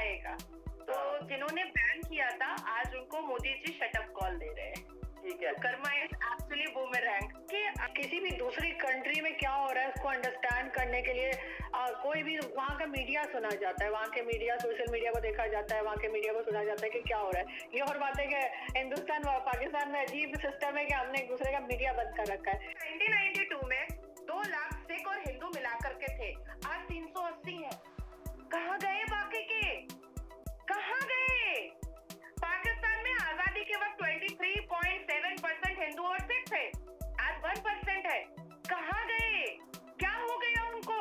आएगा। तो जिन्होंने बैन किया था, आज उनको मोदी जी शटअप कॉल दे रहे हैं। ठीक है, कर्मा इज एक्चुअली बूमरैंग। कि किसी भी दूसरी कंट्री में क्या हो रहा है उसको अंडरस्टैंड करने के लिए कोई भी वहाँ का मीडिया सुना जाता है, वहाँ के मीडिया, सोशल मीडिया को देखा जाता है, वहाँ के मीडिया को सुना जाता है कि क्या हो रहा है। ये और बात है कि हिंदुस्तान व पाकिस्तान में अजीब सिस्टम है कि हमने एक दूसरे का मीडिया बंद कर रखा है। 1992 में 2 लाख सिख और हिंदू मिलाकर के थे, आज 380 है। कहाँ गए बाकी के? कहाँ गए? पाकिस्तान में आजादी के वक्त 23.7% हिंदू और सिख थे, आज 1% है। कहाँ गए? क्या हो गया उनको?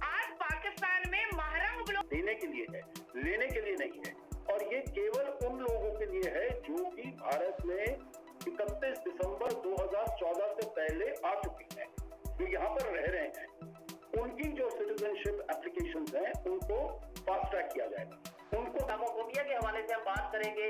आज पाकिस्तान में महरंग लोग देने के लिए है, लेने के लिए नहीं है। और ये केवल उन लोगों के लिए है जो कि भारत में 31 दिसंबर 2014 से पहले आ चुके हैं, जो यहाँ पर रह रहे हैं। उनकी जो सिटीजनशिप एप्लीकेशंस हैं उनको फास्ट ट्रैक किया जाएगा। उनको इस्लामोफोबिया के हवाले से हम बात करेंगे।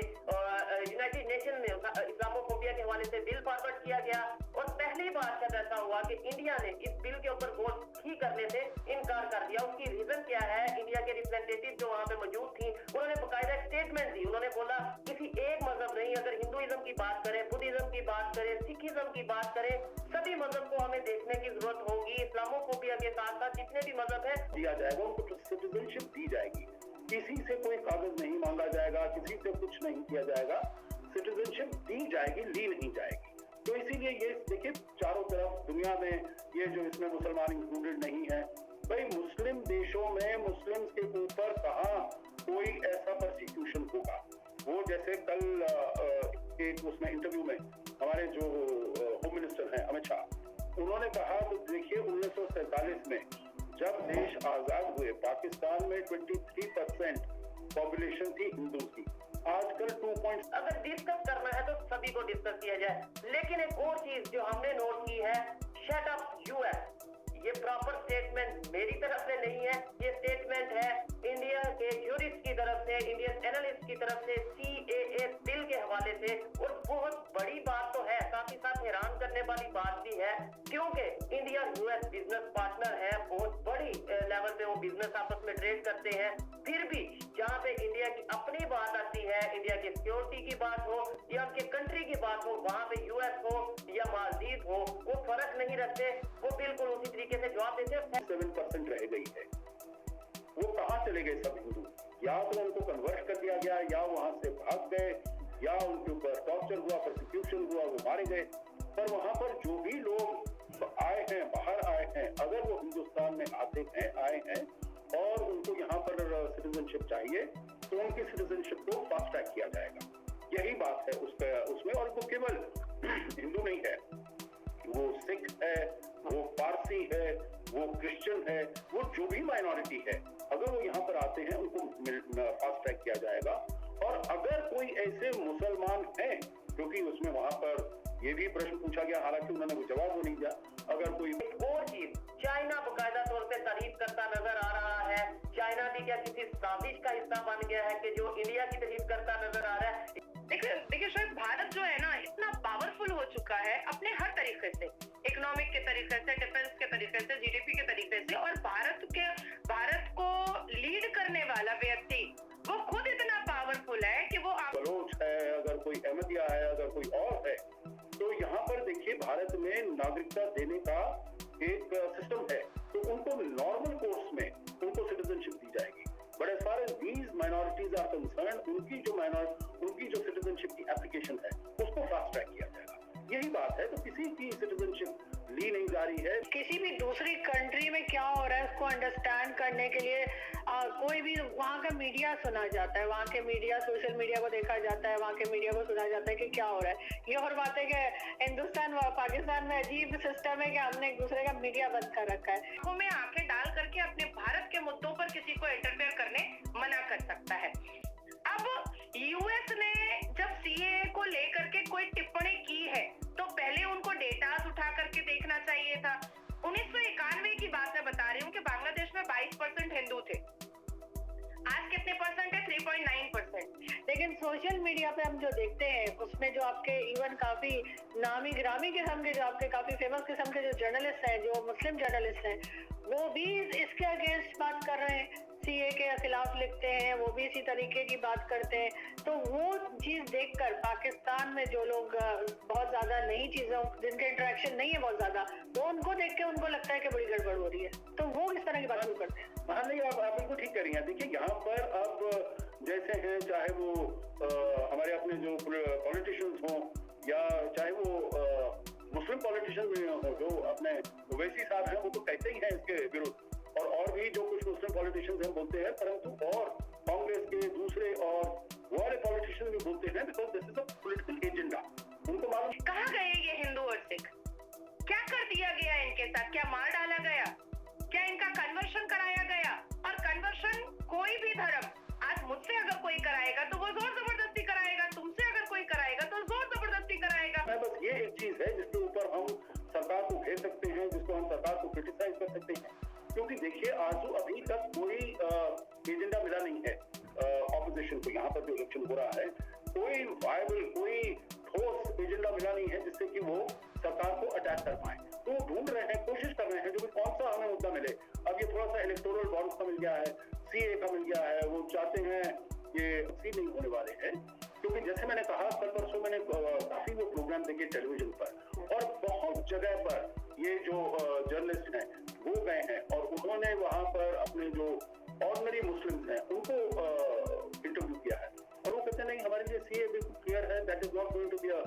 यूनाइटेड नेशन में इस्लामोफोबिया के हवाले से बिल फॉरवर्ड किया गया और पहली बार जब ऐसा हुआ कि इंडिया ने इस बिल के ऊपर वोट ही करने से इनकार कर दिया। उसकी रीजन क्या है? इंडिया के रिप्रेजेंटेटिव जो वहाँ पे मौजूद थी, उन्होंने बकायदा स्टेटमेंट दी। उन्होंने बोला किसी एक मजहब नहीं, अगर हिंदुइज्म की बात करें, बुद्धिज्म की बात करें, सिखिज्म की बात करें, सभी मजहब को हमें देखने की जरूरत होगी। इस्लामोफोबिया के साथ साथ जितने भी मजहब है दिया जाएगा, उनको सिटीजनशिप दी जाएगी। किसी से कोई कागज नहीं मांगा जाएगा, किसी से कुछ नहीं किया जाएगा, सिटीजनशिप दी जाएगी, ली नहीं जाएगी। तो इसीलिए ये देखिए चारों तरफ दुनिया में ये जो इसमें मुसलमान इंक्लूडेड नहीं है, भाई मुस्लिम देशों में मुस्लिम के ऊपर कहाँ कोई ऐसा परसिक्यूशन होगा। वो जैसे कल एक उसमें इंटरव्यू में हमारे जो होम मिनिस्टर हैं अमित शाह, उन्होंने कहा तो देखिए 1947 में जब देश आजाद हुए पाकिस्तान में 23% पॉपुलेशन थी हिंदू की, आजकल 2. अगर डिस्कस करना है तो सभी को डिस्कस किया जाए। लेकिन एक और चीज जो हमने नोट की है, शट अप यूएस, ये प्रॉपर स्टेटमेंट मेरी तरफ से नहीं है, ये स्टेटमेंट है इंडिया के ज्यूरिस्ट की तरफ से, इंडियन एनालिस्ट की तरफ से, सीएए बिल के हवाले से। और बहुत बड़ी बात तो है, साथ ही साथ हैरान करने वाली बात भी है, क्योंकि इंडिया यूएस बिजनेस पार्टनर है, बहुत बड़ी लेवल पे वो बिजनेस आपस में ट्रेड करते हैं। फिर भी जहाँ पे इंडिया की अपनी बात आती है, इंडिया की सिक्योरिटी की बात हो या उनके कंट्री की बात हो, वहाँ पे यूएस हो या मालदीव हो, वो फर्क नहीं रखते, वो बिल्कुल उसी तरीके से जवाब देते हैं। 7% रह गई है, वो कहाँ चले गए सब हिंदू? या तो उनको कन्वर्ट कर दिया गया, या वहां से भाग गए, या उनके ऊपर टॉर्चर हुआ, परसिक्यूशन हुआ, वो मारे गए। पर वहां पर जो भी लोग आए हैं, बाहर आए हैं, अगर वो हिंदुस्तान में आते हैं, आए हैं और उनको यहाँ पर सिटीजनशिप चाहिए, तो उनकी सिटीजनशिप को फास्ट ट्रैक किया जाएगा। यही बात है उसमें। और वो केवल हिंदू नहीं है, वो सिख है, वो पारसी है, वो क्रिश्चियन है, वो जो भी माइनॉरिटी है, अगर वो यहाँ पर आते हैं उनको फास्ट ट्रैक किया जाएगा। और अगर कोई ऐसे मुसलमान हैं, क्योंकि उसमें वहां पर ये भी प्रश्न पूछा गया, हालांकि उन्होंने वो जवाब वो नहीं दिया, अगर कोई और चीज, चाइना बकायदा तौर पे तारीफ करता नजर आ रहा है। चाइना भी क्या किसी साजिश का हिस्सा बन गया है कि जो इंडिया की तारीफ करता नजर आ रहा है? देखिए शायद भारत जो है ना, इतना पावरफुल हो चुका है अपने हर तरीके से, इकोनॉमिक के तरीके से, डिफेंस के तरीके से, जीडीपी के तरीके से, और भारत को लीड करने वाला व्यक्ति वो खुद इतना पावरफुल है कि वो बलोच है, अगर कोई अहमदिया है, अगर कोई और है, तो यहाँ पर देखिए भारत में नागरिकता देने का एक सिस्टम है, तो उनको नॉर्मल कोर्स में उनको सिटीजनशिप दी जाएगी। But as far as these minorities are concerned, उनकी जो सिटीजनशिप की एप्लीकेशन है उसको फास्ट ट्रैक किया जाएगा। यही बात है। तो किसी की सिटीजनशिप ली नहीं जा रही है। किसी भी दूसरी कंट्री में क्या हो रहा है उसको अंडरस्टैंड करने के लिए कोई भी वहाँ का मीडिया सुना जाता है, वहाँ के मीडिया, सोशल मीडिया को देखा जाता है, वहाँ के मीडिया को सुना जाता है कि क्या हो रहा है। ये और बात है कि हिंदुस्तान व पाकिस्तान में अजीब सिस्टम है कि हमने एक दूसरे का मीडिया बंद कर रखा है। आंखों में आंखें डाल करके अपने भारत के मुद्दों पर किसी को इंटरफेयर करने मना कर सकता है। अब यूएस ने जब सीएए को लेकर के कोई टिप्पणी की है तो पहले उनको डेटास उठा करके देखना चाहिए था। 1991 की बात मैं बता रही हूँ कि बांग्लादेश में 22% हिंदू थे, आज कितने परसेंट है? 3.9%। लेकिन सोशल मीडिया पे हम जो देखते हैं उसमें जो आपके इवन काफी नामी ग्रामी किस्म के, जो आपके काफी फेमस किस्म के जो जर्नलिस्ट हैं, जो मुस्लिम जर्नलिस्ट हैं, वो भी इसके अगेंस्ट बात कर रहे हैं। सीए के खिलाफ लिखते हैं, वो भी इसी तरीके की बात करते हैं। तो वो चीज देखकर पाकिस्तान में जो लोग बहुत ज्यादा नई चीजों, जिनके इंटरेक्शन नहीं है बहुत ज्यादा, वो उनको देख के उनको लगता है कि बड़ी गड़बड़ हो रही है, तो वो इस तरह की बात करते हैं। हाँ नहीं, आप बिल्कुल ठीक कह रही हैं। देखिए यहाँ पर अब जैसे हैं, चाहे वो हमारे अपने जो पॉलिटिशियंस हों या चाहे वो मुस्लिम पॉलिटिशियन भी हों, जो अपने ओवैसी साहब हैं, वो तो कहते ही हैं इसके विरुद्ध, और भी जो कुछ मुस्लिम पॉलिटिशियंस हैं बोलते हैं, परंतु और कांग्रेस के दूसरे और वो वाले पॉलिटिशियन भी बोलते हैं, because this is a political agenda. उनको मालूम कहाँ गए ये हिंदू और सिख, क्या कर दिया गया इनके साथ, क्या मार डाला गया, क्या इनका कन्वर्शन कराया गया? और कन्वर्शन कोई भी धर्म, आज मुझसे अगर कोई कराएगा तो वो जोर जबरदस्ती कराएगा, तुमसे अगर कोई कराएगा तो जोर जबरदस्ती कराएगा। बस ये एक चीज है जिसके ऊपर हम सरकार को घेर सकते हैं, जिसको हम सरकार को क्रिटिसाइज कर सकते हैं, क्योंकि देखिए आजू अभी तक कोई एजेंडा मिला नहीं है ऑपोजिशन को। यहाँ पर जो इलेक्शन हो रहा है, कोई वायबल, कोई ठोस एजेंडा मिला नहीं है जिससे कि वो सरकार को अटैक कर पाए। तो ढूंढ रहे हैं, कोशिश कर रहे हैं जो कौन सा हमें मुद्दा मिले। अब ये थोड़ा सा इलेक्टोरल बॉन्ड्स का मिल गया है, सीए का मिल गया है, वो चाहते हैं ये सी नहीं होने वाले हैं, क्योंकि जैसे मैंने कहा, कल परसों मैंने काफी वो प्रोग्राम देखे टेलीविजन पर, और बहुत जगह पर ये जो जर्नलिस्ट हैं वो गए हैं और उन्होंने वहां पर अपने जो ऑर्डिनरी मुस्लिम्स हैं उनको इंटरव्यू किया है, और वो कहते हैं नहीं, हमारे लिए सीए बिल्कुल क्लियर है, that is not going to be a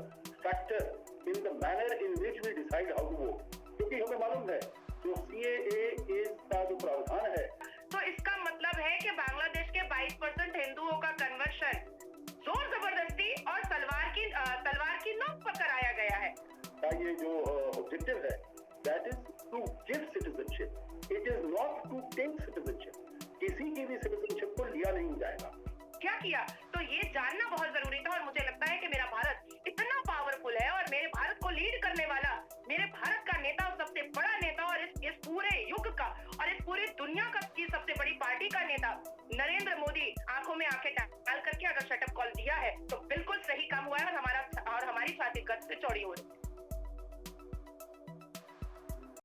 factor in the manner in which we decide how to vote, क्योंकि हमें मालूम है जो सीएए का जो प्रावधान है। तो इसका मतलब है कि बांग्लादेश के 22% हिंदुओं का कन्वर्शन जोर जबरदस्ती और तलवार की नोक पर कराया गया है। ये जो ऑब्जेक्टिव है, that is to give citizenship, it is not to take citizenship. किसी की भी सिटीजनशिप को लिया नहीं जाएगा। क्या किया? तो ये जानना बहुत जरूरी था, और मुझे लगता है कि मेरा भारत इतना पावरफुल है, और मेरे भारत को लीड करने वाला मेरे भारत का नेता, सबसे बड़ा नेता, और इस पूरे युग का और इस पूरी दुनिया की सबसे बड़ी पार्टी का नेता नरेंद्र मोदी आंखों में आंखें डाल करके अगर शटअप कॉल दिया है तो बिल्कुल सही काम हुआ है, और हमारी छाती गर्व से चौड़ी हो रही है।